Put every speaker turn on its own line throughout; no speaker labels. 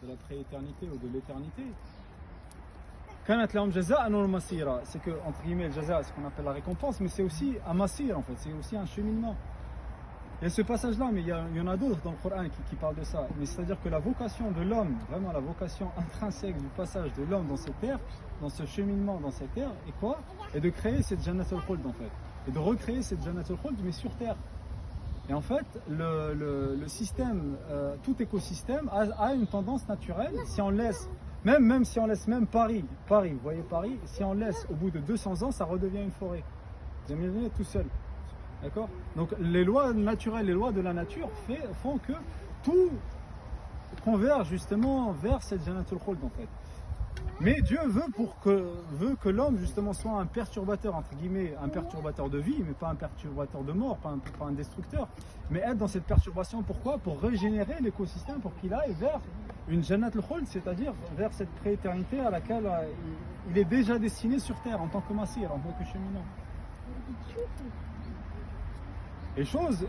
de la prééternité ou de l'éternité. Kanat lahum jaza'an wa masira, c'est que entre guillemets le jaza, c'est ce qu'on appelle la récompense, mais c'est aussi un masir en fait, c'est aussi un cheminement. Il y a ce passage-là, mais il y en a d'autres dans le Coran qui parlent de ça. Mais c'est-à-dire que la vocation de l'homme, vraiment la vocation intrinsèque du passage de l'homme dans cette terre, dans ce cheminement dans cette terre, est quoi? Et de créer cette Jannatul Khuld en fait, et de recréer cette Jannatul Khuld mais sur terre. Et en fait, le système, tout écosystème a une tendance naturelle. Si on laisse, même si on laisse Paris, vous voyez Paris, si on laisse au bout de 200 ans, ça redevient une forêt. Vous imaginez tout seul. D'accord? Donc les lois naturelles, les lois de la nature font que tout converge justement vers cette Jannatul Khuld en fait. Mais Dieu veut que l'homme justement soit un perturbateur, entre guillemets, un perturbateur de vie, mais pas un perturbateur de mort, pas un destructeur. Mais être dans cette perturbation, pourquoi? Pour régénérer l'écosystème, pour qu'il aille vers une Jannatul Khuld, c'est-à-dire vers cette prééternité à laquelle il est déjà destiné sur terre en tant que massir, en tant que cheminant. Et chose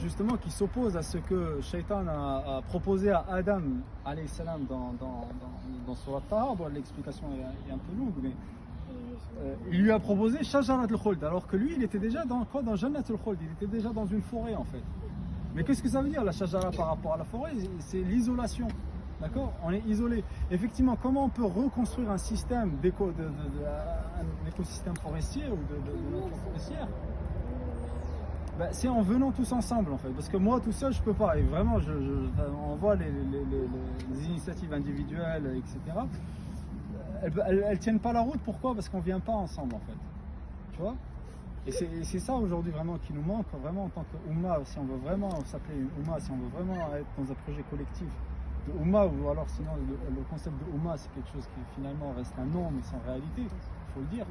justement qui s'oppose à ce que Shaitan a proposé à Adam alayhi salam dans Surat Taha. Bon, l'explication est un peu longue, mais il lui a proposé Shajaratul Khuld, alors que lui il était déjà dans Jannatul Khuld, il était déjà dans une forêt en fait. Mais qu'est-ce que ça veut dire la Shajara par rapport à la forêt? C'est l'isolation, d'accord? On est isolé. Effectivement, comment on peut reconstruire un système un écosystème forestier ou de nature forestière? Ben, c'est en venant tous ensemble en fait, parce que moi tout seul je peux pas, et vraiment on voit les initiatives individuelles, etc. Elles tiennent pas la route, pourquoi? Parce qu'on vient pas ensemble en fait, tu vois. Et c'est ça aujourd'hui vraiment qui nous manque, vraiment en tant que Oumma, si on veut vraiment s'appeler une Oumma, si on veut vraiment être dans un projet collectif de Oumma, ou alors sinon le concept de Oumma c'est quelque chose qui finalement reste un nom mais sans réalité, il faut le dire.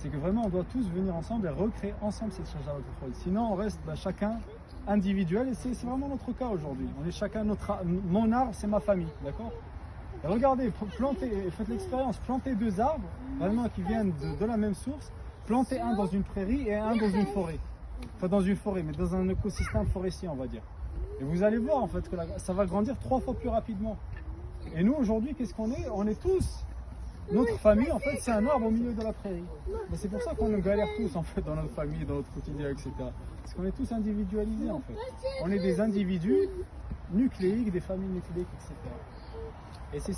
C'est que vraiment on doit tous venir ensemble et recréer ensemble cette Shajaratul Khuld. Sinon on reste chacun individuel, et c'est vraiment notre cas aujourd'hui. On est chacun mon arbre c'est ma famille, d'accord? Et regardez, faites l'expérience, plantez deux arbres vraiment qui viennent de la même source, plantez un dans une prairie et un dans une forêt. Enfin dans une forêt, mais dans un écosystème forestier on va dire. Et vous allez voir en fait que ça va grandir 3 fois plus rapidement. Et nous aujourd'hui qu'est-ce qu'on est? On est tous... Notre famille, en fait, c'est un arbre au milieu de la prairie. Mais c'est pour ça qu'on galère tous, en fait, dans notre famille, dans notre quotidien, etc. Parce qu'on est tous individualisés, en fait. On est des individus nucléiques, des familles nucléiques, etc. Et c'est